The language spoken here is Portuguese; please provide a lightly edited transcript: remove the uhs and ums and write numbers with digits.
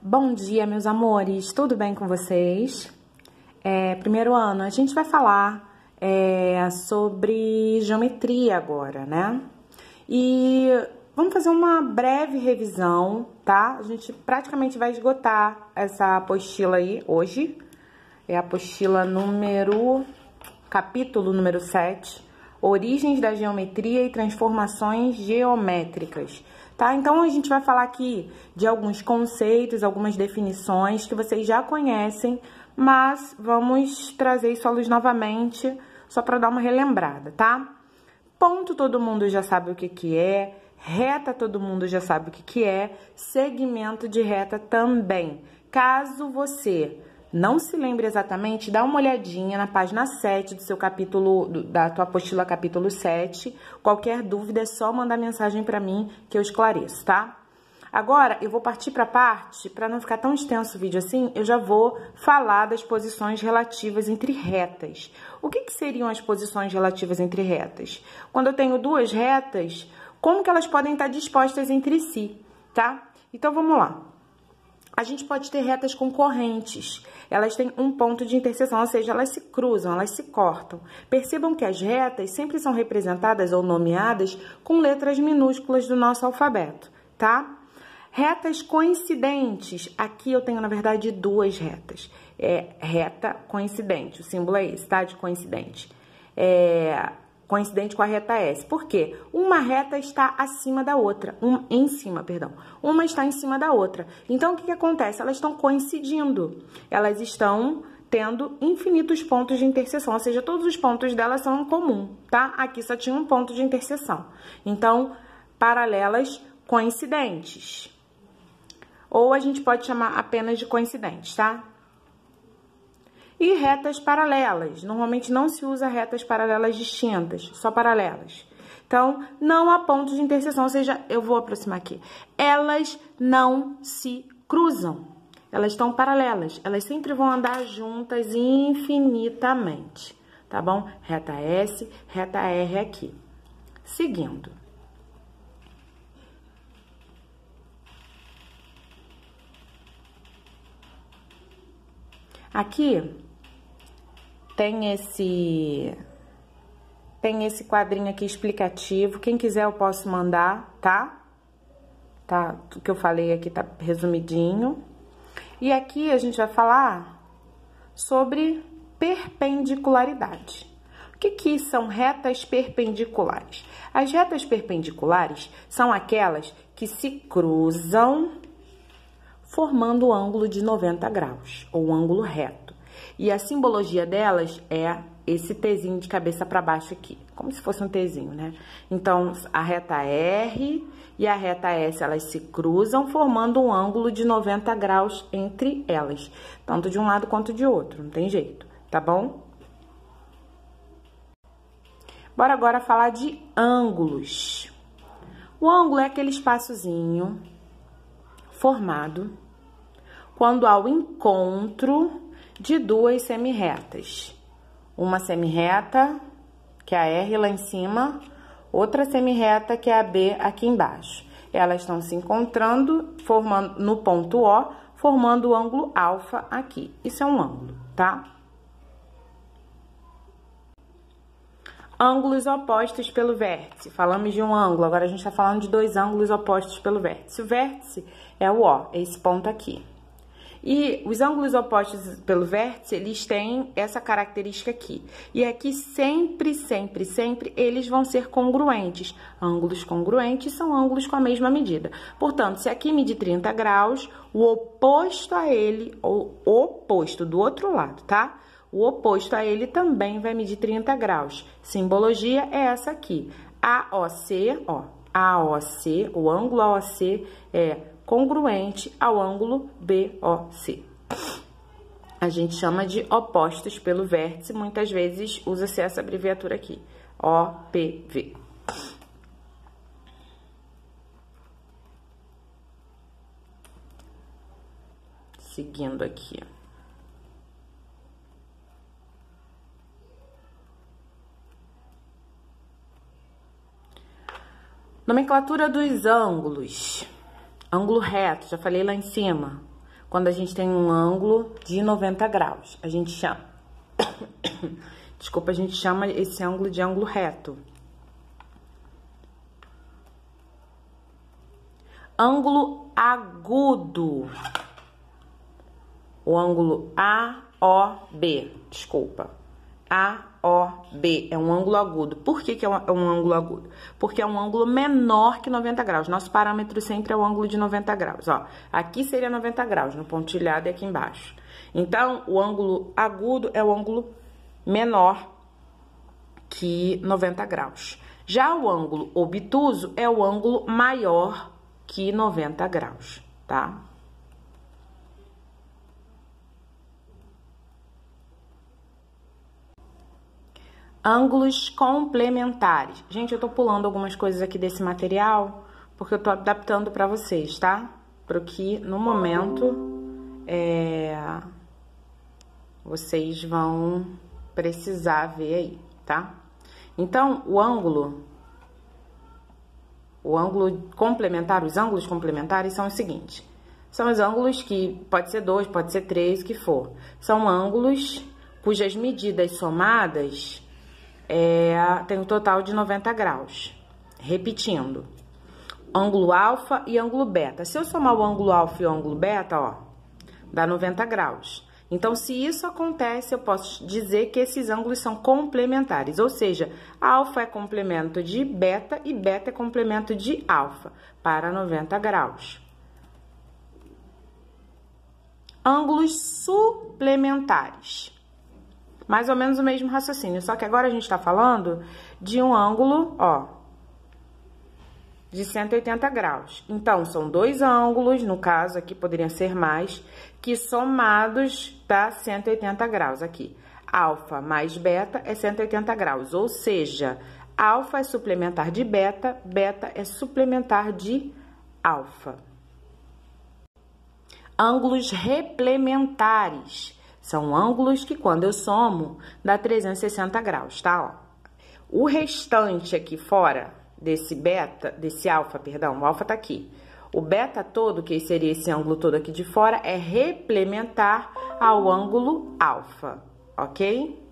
Bom dia, meus amores, tudo bem com vocês? Primeiro ano, a gente vai falar sobre geometria agora, né? E vamos fazer uma breve revisão, tá? A gente praticamente vai esgotar essa apostila aí hoje. É a apostila capítulo número 7, Origens da Geometria e Transformações Geométricas. Tá? Então, a gente vai falar aqui de alguns conceitos, algumas definições que vocês já conhecem, mas vamos trazer isso à luz novamente, só para dar uma relembrada, tá? Ponto todo mundo já sabe o que é, reta todo mundo já sabe o que é, segmento de reta também. Caso você não se lembre exatamente, dá uma olhadinha na página 7 do seu capítulo, da tua apostila capítulo 7. Qualquer dúvida é só mandar mensagem para mim que eu esclareço, tá? Agora, eu vou partir para a parte, para não ficar tão extenso o vídeo assim, eu já vou falar das posições relativas entre retas. O que seriam as posições relativas entre retas? Quando eu tenho duas retas, como que elas podem estar dispostas entre si, tá? Então, vamos lá. A gente pode ter retas concorrentes, elas têm um ponto de interseção, ou seja, elas se cruzam, elas se cortam. Percebam que as retas sempre são representadas ou nomeadas com letras minúsculas do nosso alfabeto, tá? Retas coincidentes, aqui eu tenho, na verdade, duas retas. Reta coincidente, o símbolo é esse, tá? De coincidente. Coincidente com a reta S. Por quê? Uma reta está acima da outra, Uma está em cima da outra. Então, o que acontece? Elas estão coincidindo. Elas estão tendo infinitos pontos de interseção, ou seja, todos os pontos delas são em comum, tá? Aqui só tinha um ponto de interseção. Então, paralelas coincidentes. Ou a gente pode chamar apenas de coincidentes, tá? E retas paralelas. Normalmente não se usa retas paralelas distintas, só paralelas. Então, não há pontos de interseção, ou seja, eu vou aproximar aqui. Elas não se cruzam. Elas estão paralelas. Elas sempre vão andar juntas infinitamente, tá bom? Reta S, reta R aqui. Seguindo. Aqui tem esse quadrinho aqui explicativo. Quem quiser eu posso mandar, tá? Tá, o que eu falei aqui tá resumidinho. E aqui a gente vai falar sobre perpendicularidade. O que são retas perpendiculares? As retas perpendiculares são aquelas que se cruzam formando o ângulo de 90 graus, ou ângulo reto. E a simbologia delas é esse Tzinho de cabeça para baixo aqui, como se fosse um Tzinho, né? Então, a reta R e a reta S, elas se cruzam, formando um ângulo de 90 graus entre elas, tanto de um lado quanto de outro, não tem jeito, tá bom? Bora agora falar de ângulos. O ângulo é aquele espaçozinho formado quando há o encontro de duas semirretas. Uma semirreta, que é a R lá em cima, outra semirreta, que é a B aqui embaixo. Elas estão se encontrando, formando no ponto O, formando o ângulo alfa aqui. Isso é um ângulo, tá? Ângulos opostos pelo vértice. Falamos de um ângulo, agora a gente está falando de dois ângulos opostos pelo vértice. O vértice é o O, é esse ponto aqui. E os ângulos opostos pelo vértice, eles têm essa característica aqui. E aqui sempre, sempre, sempre, eles vão ser congruentes. Ângulos congruentes são ângulos com a mesma medida. Portanto, se aqui medir 30 graus, o oposto a ele, ou oposto do outro lado, tá? O oposto a ele também vai medir 30 graus. Simbologia é essa aqui. AOC, ó, AOC, o ângulo AOC é congruente ao ângulo BOC. A gente chama de opostos pelo vértice, muitas vezes usa-se essa abreviatura aqui, OPV. Seguindo aqui. Nomenclatura dos ângulos. Ângulo reto, já falei lá em cima. quando a gente tem um ângulo de 90 graus. A gente chama... Desculpa, a gente chama esse ângulo de ângulo reto. Ângulo agudo. O ângulo AOB, desculpa. AOB é um ângulo agudo. Por que é um ângulo agudo? Porque é um ângulo menor que 90 graus. Nosso parâmetro sempre é o ângulo de 90 graus. Ó, aqui seria 90 graus, no pontilhado e aqui embaixo. Então, o ângulo agudo é o ângulo menor que 90 graus. Já o ângulo obtuso é o ângulo maior que 90 graus, tá? Ângulos complementares. Gente, eu tô pulando algumas coisas aqui desse material, porque eu tô adaptando para vocês, tá? Para que, no momento, vocês vão precisar ver aí, tá? Então, o ângulo complementar, os ângulos complementares são o seguinte. São os ângulos que pode ser 2, pode ser 3, o que for. São ângulos cujas medidas somadas tem um total de 90 graus. Repetindo, ângulo alfa e ângulo beta. Se eu somar o ângulo alfa e o ângulo beta, ó, dá 90 graus. Então, se isso acontece, eu posso dizer que esses ângulos são complementares, ou seja, alfa é complemento de beta e beta é complemento de alfa, para 90 graus. Ângulos suplementares. Mais ou menos o mesmo raciocínio, só que agora a gente está falando de um ângulo, ó, de 180 graus. Então, são dois ângulos, no caso aqui poderiam ser mais, que somados dá 180 graus aqui. Alfa mais beta é 180 graus, ou seja, alfa é suplementar de beta, beta é suplementar de alfa. Ângulos replementares. São ângulos que, quando eu somo, dá 360 graus, tá? Ó. O restante aqui fora desse alfa, perdão, o alfa tá aqui. O beta todo, que seria esse ângulo todo aqui de fora, é replementar ao ângulo alfa, ok?